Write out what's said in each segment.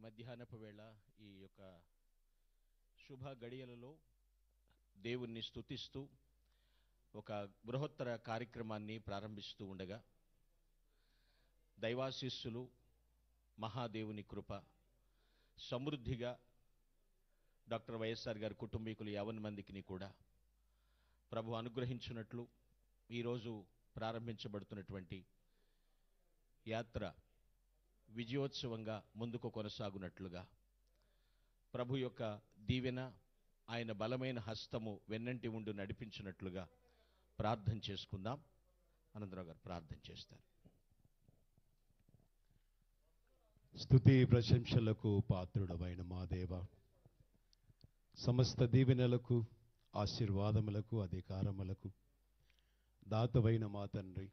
మధ్యాహ్నపు వేళ ఈ యొక్క శుభ గడియలలో దేవుణ్ణి స్తుతిస్తూ ఒక బృహత్తర కార్యక్రమాన్ని ప్రారంభిస్తూ ఉండగా దైవాశీస్సులు మహాదేవుని కృప సమృద్ధిగా డాక్టర్ వైఎస్ఆర్ గారి కుటుంబీకులు 50 మందికి కూడా ప్రభు అనుగ్రహించినట్లు ఈరోజు ప్రారంభించబడుతున్నటువంటి యాత్ర విజయోత్సవంగా ముందుకు కొనసాగునట్లుగా ప్రభు యొక్క దీవెన ఆయన బలమైన హస్తము వెన్నంటి ఉండి నడిపించినట్లుగా ప్రార్థన చేసుకుందాం. అనంతరావు గారు ప్రార్థన చేస్తారు. స్తుతి ప్రశంసలకు పాత్రుడమైన మా దేవ, సమస్త దీవెనలకు ఆశీర్వాదములకు అధికారములకు దాతవైన మా తండ్రి,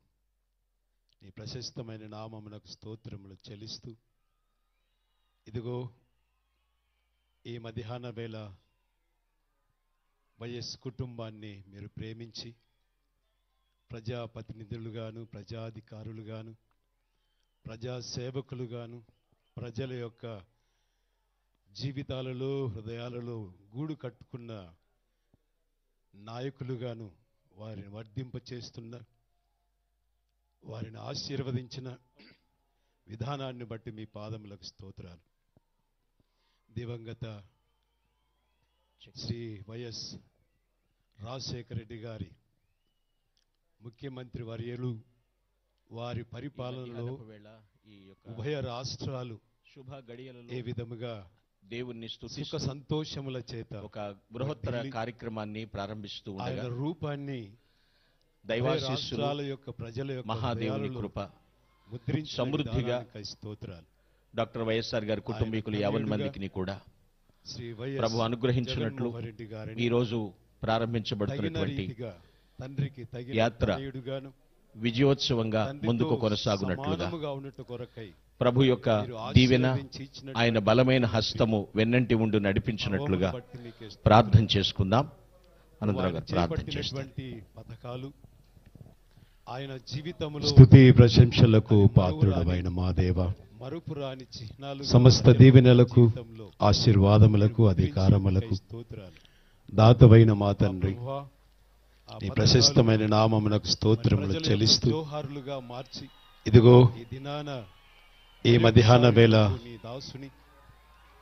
నీ ప్రశస్తమైన నామమునకు స్తోత్రములు చెల్లిస్తూ ఇదిగో ఈ మధ్యాహ్న వేళ వైఎస్ కుటుంబాన్ని మీరు ప్రేమించి ప్రజాప్రతినిధులుగాను ప్రజాధికారులుగాను ప్రజాసేవకులుగాను ప్రజల యొక్క జీవితాలలో హృదయాలలో గూడు కట్టుకున్న నాయకులుగాను వారిని వర్ధింపచేస్తున్న వారిని ఆశీర్వదించిన విధానాన్ని బట్టి మీ పాదములకు స్తోత్రాలు. దివంగత శ్రీ వైఎస్ రాజశేఖర రెడ్డి గారి ముఖ్యమంత్రి వర్యులు వారి పరిపాలనలో ఉభయ రాష్ట్రాలు శుభ గడియలలో ఏ విధముగా దేవుణ్ణి స్తుతిస్తూ సుఖ సంతోషముల చేత ఒక బృహత్తర కార్యక్రమాన్ని ప్రారంభిస్తూ ఆయన ఉండగా రూపాన్ని దైవాశీస్సుల యొక్క ప్రజల యొక్క మహాదేవుని కృప ముద్రించిన సమృద్ధిగా విధానానికై స్తోత్రాలు. డాక్టర్ వైఎస్ఆర్ గారి కుటుంబీకులు 50 మందికి కూడా శ్రీ వైఎస్ ప్రభు అనుగ్రహించినట్లు జగన్మోహన్ రెడ్డి గారిని ఈరోజు తగిన ప్రారంభించబడుతున్నటువంటి రీతిగా తండ్రికి తగిన యాత్ర తనయుడుగాను, విజయోత్సవంగా తండ్రితో ముందుకు కొనసాగునట్లుగా సమానముగా ఉన్నట్టు కొరకై ప్రభు యొక్క మీరు దీవెన ఆశీర్వదించి ఇచ్చినటువంటి ఆయన బలమైన హస్తము వెన్నంటి ఉండి నడిపించినట్లుగా పరలోకమును బట్టి మీకే స్తోత్రాలు. ప్రార్థన చేసుకుందాం. అనంతరావు ఆయన గారు ప్రార్థన చేస్తారు. చేపట్టినటువంటి పథకాలు ఆయన జీవితంలో స్తుతి ప్రశంసలకు పాత్రుడమైన మా దేవ, మరుపురాని చిహ్నాలు సమస్త దీవెనలకు ఆశీర్వాదములకు అధికారములకు స్తోత్రాలు. దాతవైన మా తండ్రి, నీ నీ ప్రశస్తమైన నామమునకు స్తోత్రములు చెల్లిస్తూ జోహారులుగా మార్చి ఇదిగో ఈ దినాన ఈ మధ్యాహ్న వేళ నీ దాసుని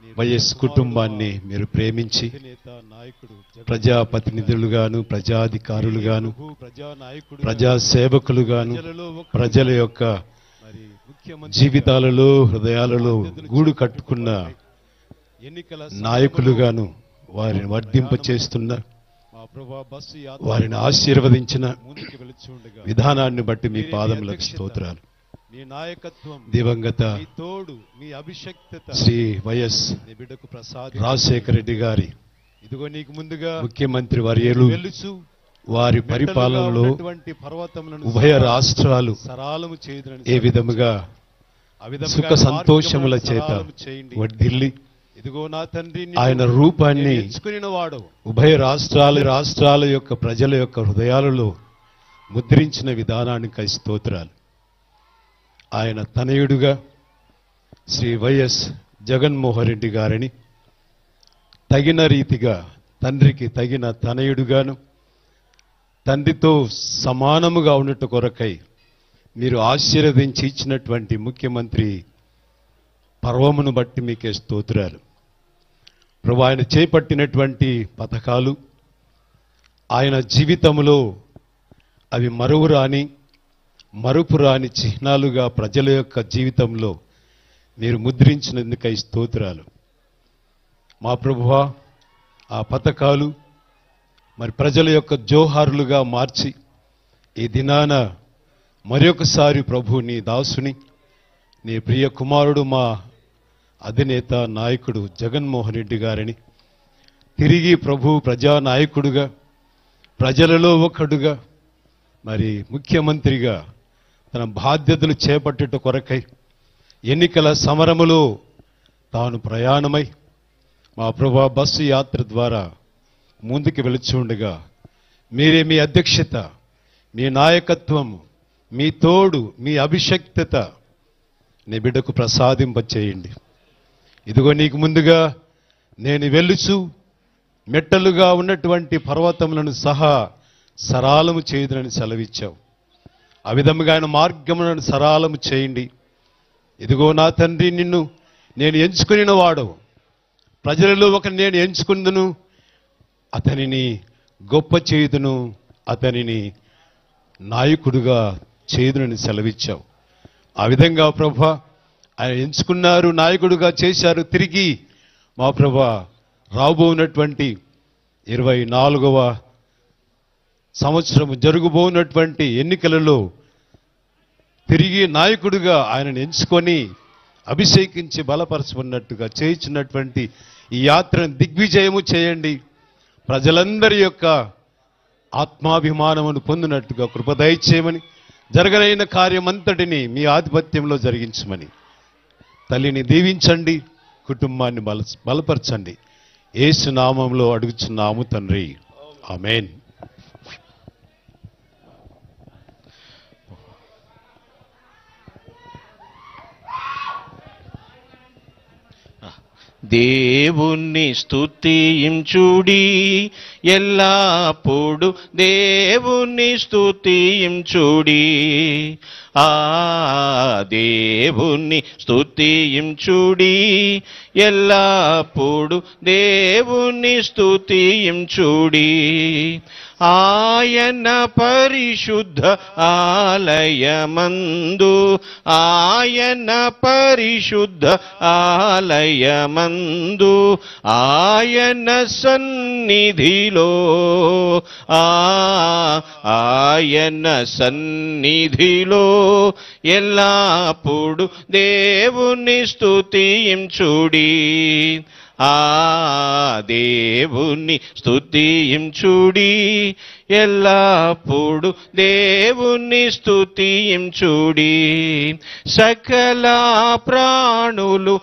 నీ వైఎస్ కుటుంబాన్ని మీరు ప్రేమించి అధినేత నాయకుడు ప్రజాప్రతినిధులుగాను ప్రజాధికారులుగాను ప్రజానాయకుడు ప్రజాసేవకులుగాను ప్రజలలో ఒక ప్రజల యొక్క మరి ముఖ్యమంత్రి జీవితాలలో హృదయాలలో గూడు కట్టుకున్న ఎన్నికల నాయకులుగాను వారిని వర్ధింపచేస్తున్న మా ప్రభా బస్సు యాత్ర వారిని ఆశీర్వదించిన ముందుకు వెళుచుండగా విధానాన్ని బట్టి మీ పాదములకు స్తోత్రాలు. నీ నాయకత్వం దివంగత నీ తోడు మీ అభిషక్తత శ్రీ వైఎస్ నీ బిడ్డకు ప్రసాద్ రాజశేఖర రెడ్డి గారి ఇదిగో నీకు ముందుగా ముఖ్యమంత్రి వర్యులు వెలుచు వారి పరిపాలనలో పర్వతములను ఉభయ రాష్ట్రాలు సరాలము చేయుదురని ఏ విధముగా ఆ విధముగా సుఖ సంతోషముల చేత సరాలము చేయండి. వర్ధిల్లి ఇదిగో నా తండ్రి ఆయన రూపాన్ని ఎంచుకుని వాడు ఉభయ రాష్ట్రాల యొక్క ప్రజల యొక్క హృదయాలలో ముద్రించిన విధానానికై స్తోత్రాలు. ఆయన తనయుడుగా శ్రీ వైఎస్ జగన్మోహన్ రెడ్డి గారిని తగిన రీతిగా తండ్రికి తగిన తనయుడుగాను తండ్రితో సమానముగా ఉన్నట్టు కొరకై మీరు ఆశీర్వదించి ఇచ్చినటువంటి ముఖ్యమంత్రి పర్వమును బట్టి మీకే స్తోత్రాలు. ప్రభు ఆయన చేపట్టినటువంటి పథకాలు ఆయన జీవితంలో అవి మరుపురాని చిహ్నాలుగా ప్రజల యొక్క జీవితంలో మీరు ముద్రించినందుకై స్తోత్రాలు. మా ప్రభువా, ఆ పథకాలు మరి ప్రజల యొక్క జోహారులుగా మార్చి ఈ దినాన మరొకసారి ప్రభు నీ దాసుని నీ ప్రియ కుమారుడు మా అధినేత నాయకుడు జగన్మోహన్ రెడ్డి గారిని తిరిగి ప్రభు ప్రజానాయకుడుగా ప్రజలలో ఒకడుగా మరి ముఖ్యమంత్రిగా తన బాధ్యతలు చేపట్టుట కొరకై ఎన్నికల సమరములో తాను ప్రయాణమై మా ప్రభా బస్సు యాత్ర ద్వారా ముందుకు వెళుచుండగా మీరే మీ అధ్యక్షత, మీ నాయకత్వము, మీ తోడు, మీ అభిషక్తత నీ బిడ్డకు ప్రసాదింపచేయండి. ఇదిగో నీకు ముందుగా నేను వెళ్ళుచు మెట్టలుగా ఉన్నటువంటి పర్వతములను సహా సరాలము చేయుదునని సెలవిచ్చావు. ఆ విధముగా ఆయన మార్గములను సరాలము చేయండి. ఇదిగో నా తండ్రి, నిన్ను నేను ఎంచుకుని వాడు, ప్రజలలో ఒకరిని నేను ఎంచుకుందును, అతనిని గొప్ప చేయుదును, అతనిని నాయకుడుగా చేయుదునని సెలవిచ్చావు. ఆ విధంగా ప్రభా ఆయన ఎంచుకున్నారు, నాయకుడుగా చేశారు. తిరిగి మా ప్రభా రాబోనటువంటి 24వ సంవత్సరం జరగబోనటువంటి ఎన్నికలలో తిరిగి నాయకుడిగా ఆయనను ఎంచుకొని అభిషేకించి బలపరచుకున్నట్టుగా చేయించినటువంటి ఈ యాత్రను దిగ్విజయము చేయండి. ప్రజలందరి యొక్క ఆత్మాభిమానమును పొందినట్టుగా కృప దయచేయమని, జరగనైన కార్యమంతటిని మీ ఆధిపత్యంలో జరిగించమని తల్లిని దీవించండి, కుటుంబాన్ని బలపరచండి. యేసు నామములో అడుగుచున్నాము తండ్రి, ఆమేన్. దేవుణ్ణి స్తుతించుడి, ఎల్లప్పుడు దేవుణ్ణి స్తుతించుడి. ఆ దేవుణ్ణి స్తుతించుడి, ఎల్లప్పుడు దేవుణ్ణి స్తుతించుడి. ఆయన పరిశుద్ధ ఆలయమందు, ఆయన పరిశుద్ధ ఆలయమందు, ఆయన సన్నిధిలో, ఆయన సన్నిధిలో ఎల్లప్పుడు దేవుని స్తుతించుడి. ఆ దేవుని స్తుతించుడి, ఎల్లప్పుడు దేవుని స్తుతించుడి. సకల ప్రాణులు